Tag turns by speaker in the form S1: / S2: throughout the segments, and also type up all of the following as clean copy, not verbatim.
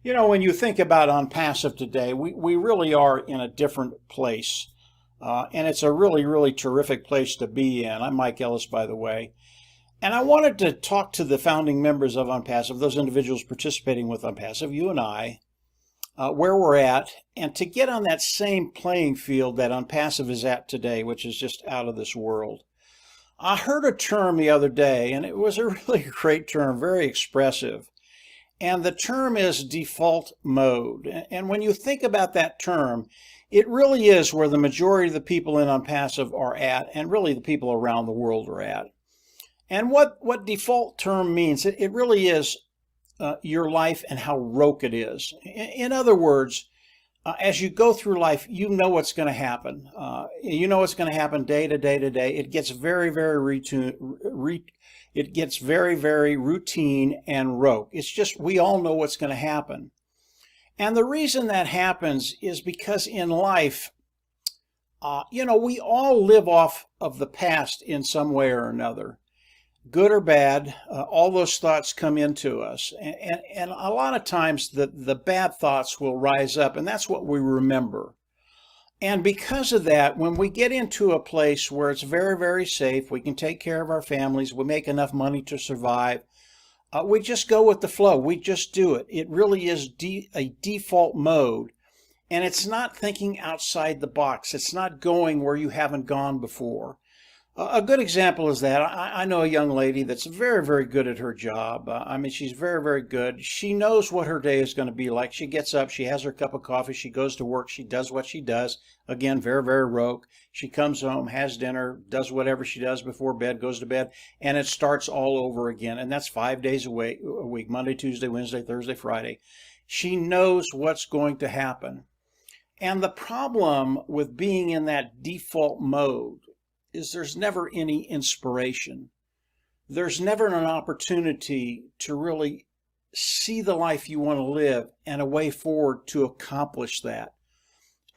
S1: When you think about Onpassive today, we really are in a different place. And it's a really, really terrific place to be in. I'm Mike Ellis, by the way. And I wanted to talk to the founding members of Onpassive, those individuals participating with Onpassive, you and I, where we're at, and to get on that same playing field that Onpassive is at today, which is just out of this world. I heard a term the other day, and it was a really great term, very expressive. And the term is default mode. And when you think about that term, it really is where the majority of the people in Onpassive are at, and really the people around the world are at. And what default term means, it really is your life and how rote it is. In other words, as you go through life, you know what's going to happen. You know what's going to happen day to day to day. It gets very, very routine and rote. It's just we all know what's going to happen. And the reason that happens is because in life, we all live off of the past in some way or another. Good or bad, all those thoughts come into us. And a lot of times the bad thoughts will rise up, and that's what we remember. And because of that, when we get into a place where it's very, very safe, we can take care of our families, we make enough money to survive, we just go with the flow. We just do it. It really is a default mode. And it's not thinking outside the box. It's not going where you haven't gone before. A good example is that I know a young lady that's very, very good at her job. She's very, very good. She knows what her day is going to be like. She gets up, she has her cup of coffee, she goes to work, she does what she does. Again, very, very rote. She comes home, has dinner, does whatever she does before bed, goes to bed, and it starts all over again. And that's 5 days a week, Monday, Tuesday, Wednesday, Thursday, Friday. She knows what's going to happen. And the problem with being in that default mode is there's never any inspiration. There's never an opportunity to really see the life you want to live and a way forward to accomplish that.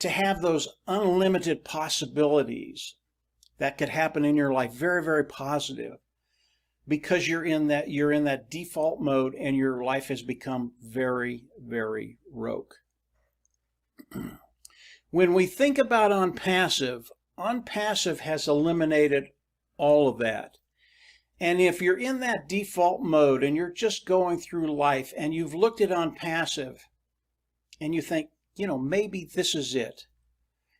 S1: To have those unlimited possibilities that could happen in your life, very, very positive, because you're in that default mode and your life has become very, very rote. When we think about Onpassive has eliminated all of that. And if you're in that default mode and you're just going through life and you've looked at Onpassive and you think, maybe this is it.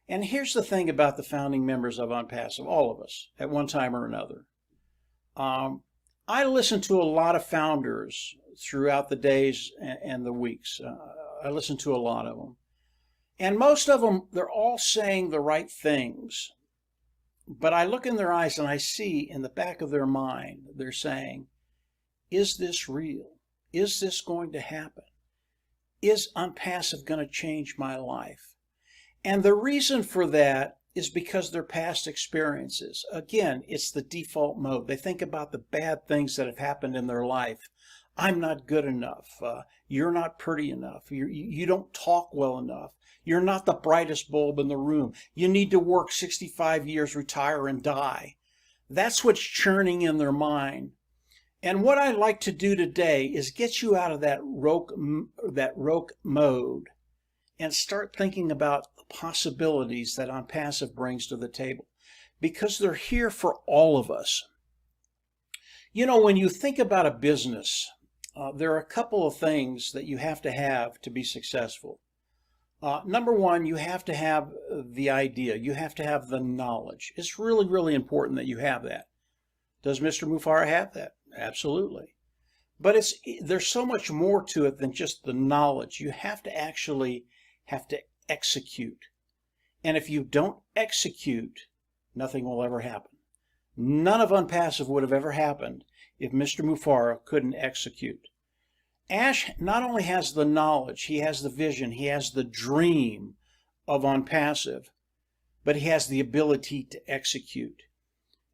S1: And here's the thing about the founding members of Onpassive, all of us at one time or another. I listen to a lot of founders throughout the days and the weeks. I listen to a lot of them. And most of them, they're all saying the right things. But I look in their eyes and I see in the back of their mind, they're saying, is this real? Is this going to happen? Is Onpassive going to change my life? And the reason for that is because their past experiences. Again, it's the default mode. They think about the bad things that have happened in their life. I'm not good enough. You're not pretty enough. You don't talk well enough. You're not the brightest bulb in the room. You need to work 65 years, retire, and die. That's what's churning in their mind. And what I'd like to do today is get you out of that rote mode and start thinking about the possibilities that Onpassive brings to the table, because they're here for all of us. When you think about a business, there are a couple of things that you have to be successful. Number one, you have to have the idea. You have to have the knowledge. It's really, really important that you have that. Does Mr. Mufara have that? Absolutely. But there's so much more to it than just the knowledge. You have to actually execute. And if you don't execute, nothing will ever happen. None of Onpassive would have ever happened if Mr. Mufara couldn't execute. Ash not only has the knowledge, he has the vision, he has the dream of Onpassive, but he has the ability to execute.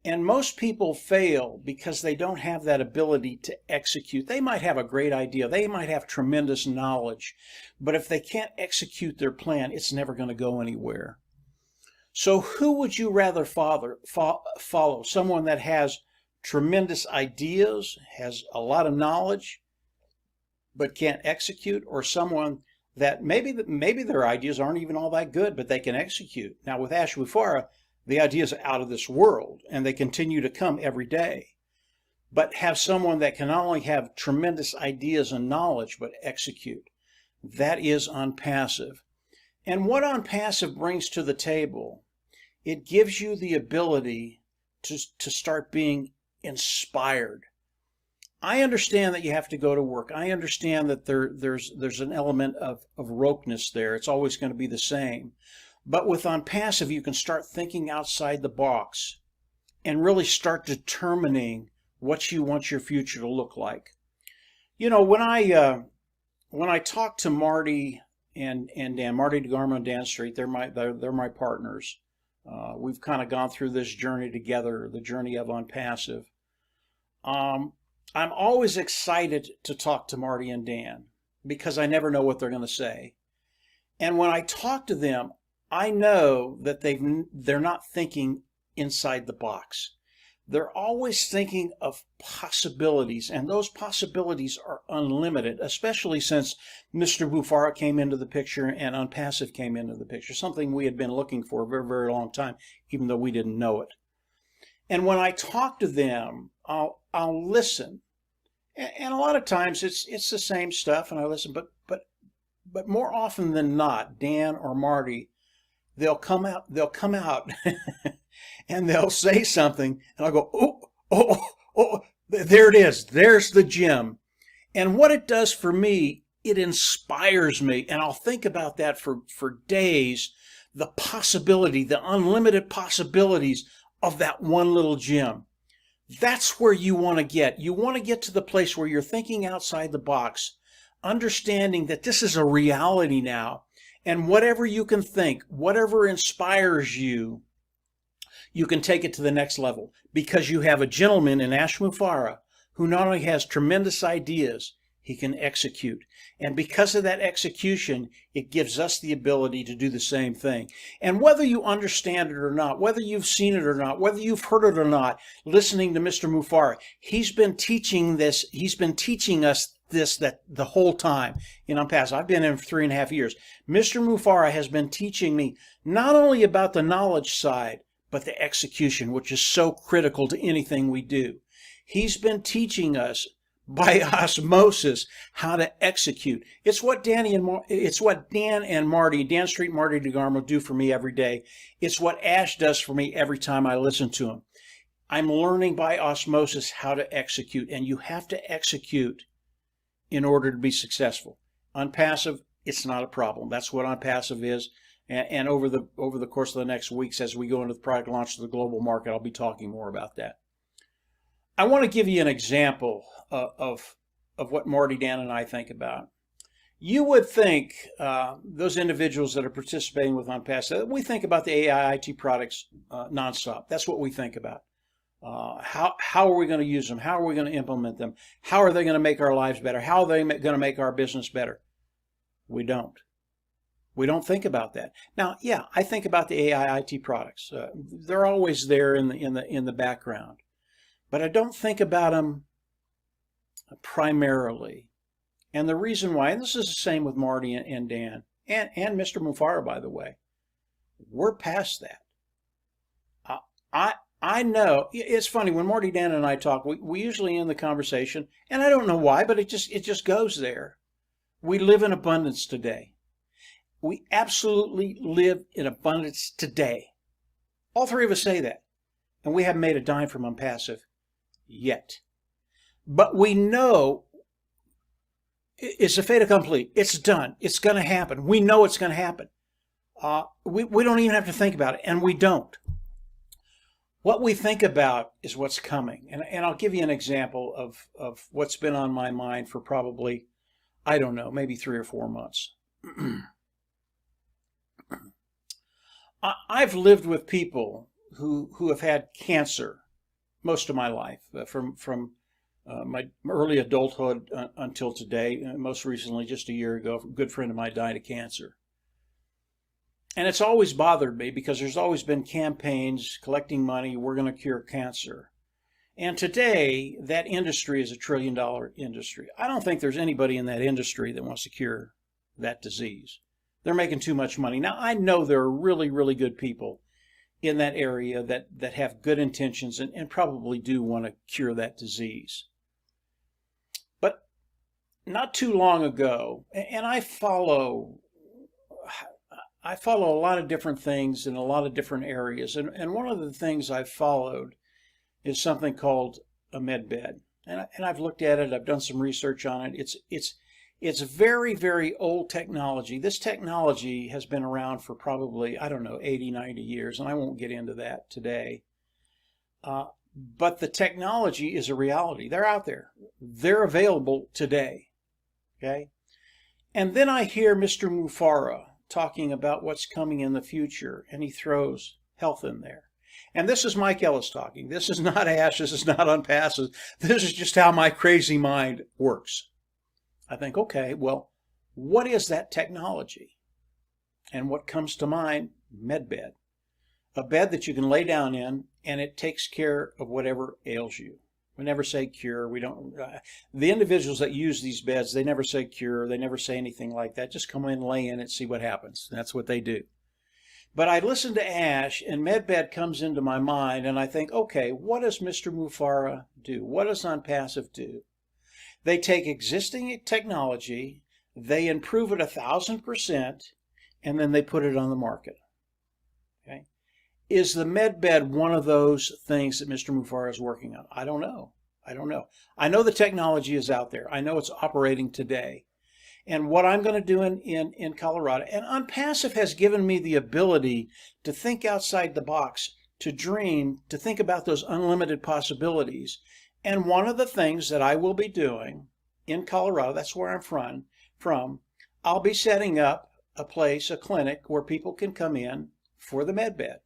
S1: And most people fail because they don't have that ability to execute. They might have a great idea, they might have tremendous knowledge, but if they can't execute their plan, it's never going to go anywhere. So who would you rather follow? Someone that has tremendous ideas, has a lot of knowledge, but can't execute, or someone that maybe their ideas aren't even all that good, but they can execute. Now with Ash Mufareh, the ideas are out of this world, and they continue to come every day. But have someone that can not only have tremendous ideas and knowledge, but execute. That is Onpassive. And what Onpassive brings to the table, it gives you the ability to start being inspired. I understand that you have to go to work. I understand that there's an element of ropeness there. It's always going to be the same. But with Onpassive, you can start thinking outside the box and really start determining what you want your future to look like. You know, when I talk to Marty and Dan, Marty DeGarmo and Dan Street, they're my partners. We've kind of gone through this journey together, the journey of Onpassive. I'm always excited to talk to Marty and Dan because I never know what they're going to say. And when I talk to them, I know that they're not thinking inside the box. They're always thinking of possibilities, and those possibilities are unlimited, especially since Mr. Mufareh came into the picture and Onpassive came into the picture, something we had been looking for a very, very long time, even though we didn't know it. And when I talk to them, I'll listen. And a lot of times it's the same stuff, and I listen, but more often than not, Dan or Marty, they'll come out and they'll say something, and I'll go, oh, there it is. There's the gem. And what it does for me, it inspires me, and I'll think about that for days, the possibility, the unlimited possibilities of that one little gem. That's where you want to get. You want to get to the place where you're thinking outside the box, understanding that this is a reality now. And whatever you can think, whatever inspires you, you can take it to the next level. Because you have a gentleman in Ash Mufareh who not only has tremendous ideas, he can execute. And because of that execution, it gives us the ability to do the same thing. And whether you understand it or not, whether you've seen it or not, whether you've heard it or not, listening to Mr. Mufareh, he's been teaching us this that the whole time in Onpassive. I've been in for 3.5 years. Mr. Mufareh has been teaching me not only about the knowledge side, but the execution, which is so critical to anything we do. He's been teaching us by osmosis how to execute. It's what Dan and Marty, Dan Street and Marty DeGarmo do for me every day. It's what Ash does for me every time I listen to him. I'm learning by osmosis how to execute, and you have to execute in order to be successful. Onpassive, it's not a problem. That's what Onpassive is. And over the course of the next weeks, as we go into the product launch to the global market, I'll be talking more about that. I want to give you an example of what Marty, Dan, and I think about. You would think those individuals that are participating with Onpassive, we think about the AI IT products nonstop. That's what we think about. How are we going to use them? How are we going to implement them? How are they going to make our lives better? How are they going to make our business better? We don't. We don't think about that. Now, yeah, I think about the AI IT products. They're always there in the background, but I don't think about them primarily. And the reason why, and this is the same with Marty and Dan and Mr. Mufareh, by the way, we're past that. I know it's funny when Marty, Dan, and I talk. We usually end the conversation, and I don't know why, but it just goes there. We live in abundance today. We absolutely live in abundance today. All three of us say that. And we haven't made a dime from Onpassive yet. But we know it's a fait accompli. It's done. It's going to happen. We know it's going to happen. We don't even have to think about it, and we don't. What we think about is what's coming. And I'll give you an example of what's been on my mind for probably, I don't know, maybe 3 or 4 months. I've lived with people who have had cancer most of my life, from my early adulthood until today. Most recently, just a year ago, a good friend of mine died of cancer. And it's always bothered me because there's always been campaigns collecting money, we're going to cure cancer. And today, that industry is a $1 trillion industry. I don't think there's anybody in that industry that wants to cure that disease. They're making too much money. Now, I know there are really, really good people in that area that have good intentions and probably do want to cure that disease. But not too long ago, and I follow a lot of different things in a lot of different areas. And one of the things I've followed is something called a med bed. And I've looked at it, I've done some research on it. It's very, very old technology. This technology has been around for probably, I don't know, 80, 90 years, and I won't get into that today. But the technology is a reality. They're out there. They're available today. Okay? And then I hear Mr. Mufara talking about what's coming in the future, and he throws health in there. And this is Mike Ellis talking. This is not Ash. This is not Onpassive. This is just how my crazy mind works. I think, okay, well, what is that technology? And what comes to mind? Medbed. A bed that you can lay down in, and it takes care of whatever ails you. We never say cure. We don't. The individuals that use these beds, they never say cure. They never say anything like that. Just come in, lay in it, see what happens. That's what they do. But I listen to Ash, and Medbed comes into my mind, and I think, okay, what does Mr. Mufara do? What does Onpassive do? They take existing technology, they improve it 1,000%, and then they put it on the market. Okay? Is the Medbed one of those things that Mr. Mufara is working on? I don't know. I don't know. I know the technology is out there. I know it's operating today. And what I'm going to do in Colorado, and Onpassive has given me the ability to think outside the box, to dream, to think about those unlimited possibilities. And one of the things that I will be doing in Colorado, that's where I'm from, I'll be setting up a place, a clinic, where people can come in for the Medbed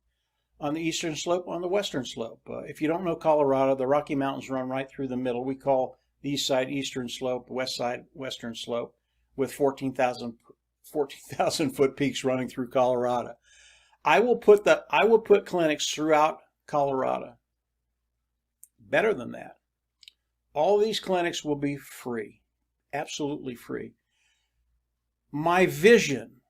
S1: on the eastern slope, on the western slope. If you don't know Colorado, the Rocky Mountains run right through the middle. We call the east side eastern slope, west side western slope, with 14,000 foot peaks running through Colorado. I will put clinics throughout Colorado. Better than that, all these clinics will be free, absolutely free. My vision,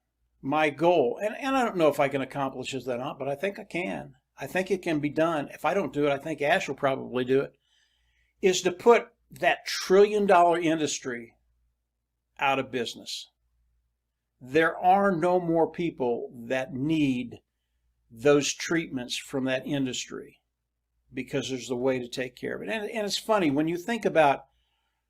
S1: my goal, and I don't know if I can accomplish this or not, but I think I can. I think it can be done. If I don't do it, I think Ash will probably do it, is to put that $1 trillion industry out of business. There are no more people that need those treatments from that industry because there's a way to take care of it. And it's funny, when you think about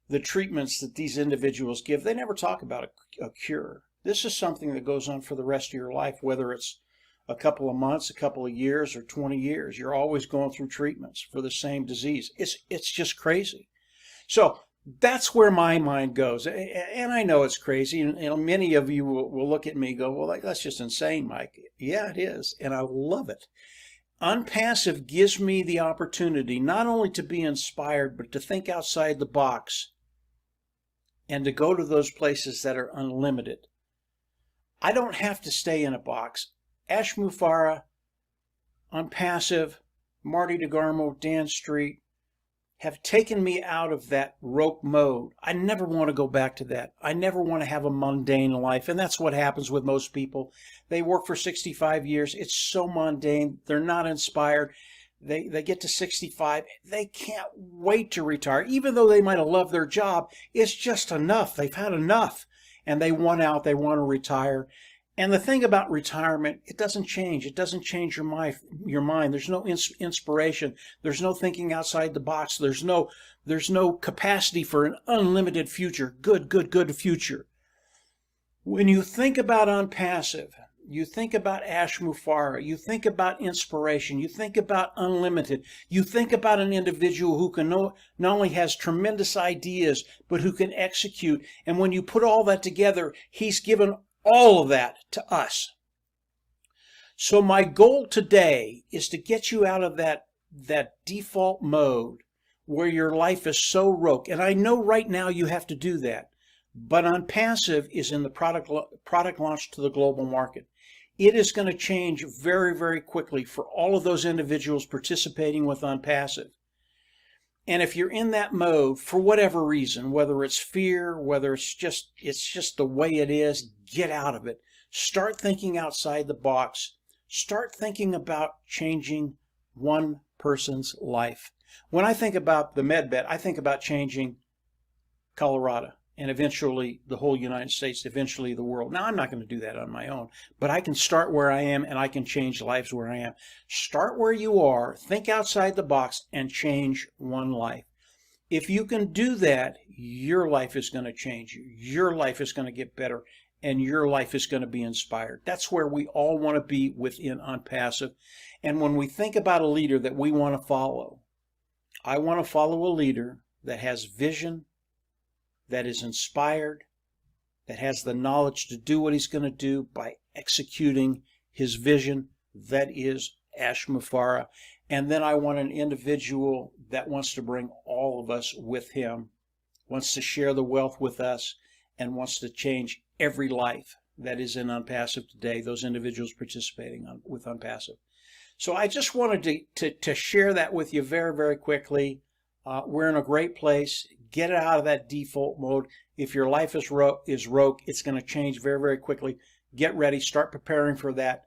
S1: the treatments that these individuals give, they never talk about a cure. This is something that goes on for the rest of your life, whether it's a couple of months, a couple of years, or 20 years. You're always going through treatments for the same disease. It's just crazy. So that's where my mind goes. And I know it's crazy. And many of you will look at me and go, well, that's just insane, Mike. Yeah, it is. And I love it. Onpassive gives me the opportunity not only to be inspired, but to think outside the box and to go to those places that are unlimited. I don't have to stay in a box. Ash Mufara, Onpassive, Marty DeGarmo, Dan Street have taken me out of that rote mode. I never want to go back to that. I never want to have a mundane life. And that's what happens with most people. They work for 65 years. It's so mundane. They're not inspired. They get to 65. They can't wait to retire. Even though they might have loved their job, it's just enough. They've had enough. And they want out. They want to retire. And the thing about retirement, it doesn't change. It doesn't change your mind. There's no inspiration. There's no thinking outside the box. There's no capacity for an unlimited future. Good future. When you think about Onpassive, you think about Ash Mufara, you think about inspiration, you think about unlimited, you think about an individual who can not only has tremendous ideas, but who can execute. And when you put all that together, he's given all of that to us. So my goal today is to get you out of that default mode where your life is so rote. And I know right now you have to do that. But Onpassive is in the product launch to the global market. It is going to change very, very quickly for all of those individuals participating with Onpassive. And if you're in that mode for whatever reason, whether it's fear, whether it's just the way it is, get out of it. Start thinking outside the box. Start thinking about changing one person's life. When I think about the MedBet, I think about changing Colorado and eventually the whole United States, eventually the world. Now, I'm not going to do that on my own, but I can start where I am and I can change lives where I am. Start where you are, think outside the box, and change one life. If you can do that, your life is going to change. Your life is going to get better, and your life is going to be inspired. That's where we all want to be within Onpassive. And when we think about a leader that we want to follow, I want to follow a leader that has vision, that is inspired, that has the knowledge to do what he's going to do by executing his vision. That is Ash Mufareh. And then I want an individual that wants to bring all of us with him, wants to share the wealth with us, and wants to change every life that is in Onpassive today, those individuals participating with Onpassive. So I just wanted to share that with you very, very quickly. We're in a great place. Get it out of that default mode. If your life is rogue, it's going to change very, very quickly. Get ready. Start preparing for that.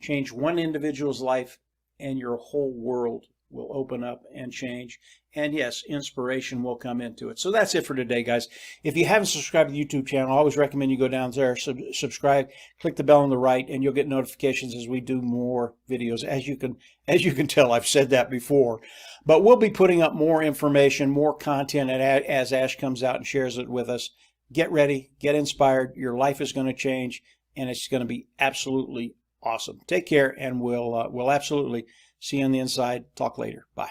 S1: Change one individual's life, and your whole world will open up and change. And yes, inspiration will come into it. So that's it for today, guys. If you haven't subscribed to the YouTube channel, I always recommend you go down there, subscribe, click the bell on the right, and you'll get notifications as we do more videos. As you can tell, I've said that before. But we'll be putting up more information, more content as Ash comes out and shares it with us. Get ready, get inspired. Your life is going to change, and it's going to be absolutely awesome. Take care, and we'll absolutely see you on the inside. Talk later. Bye.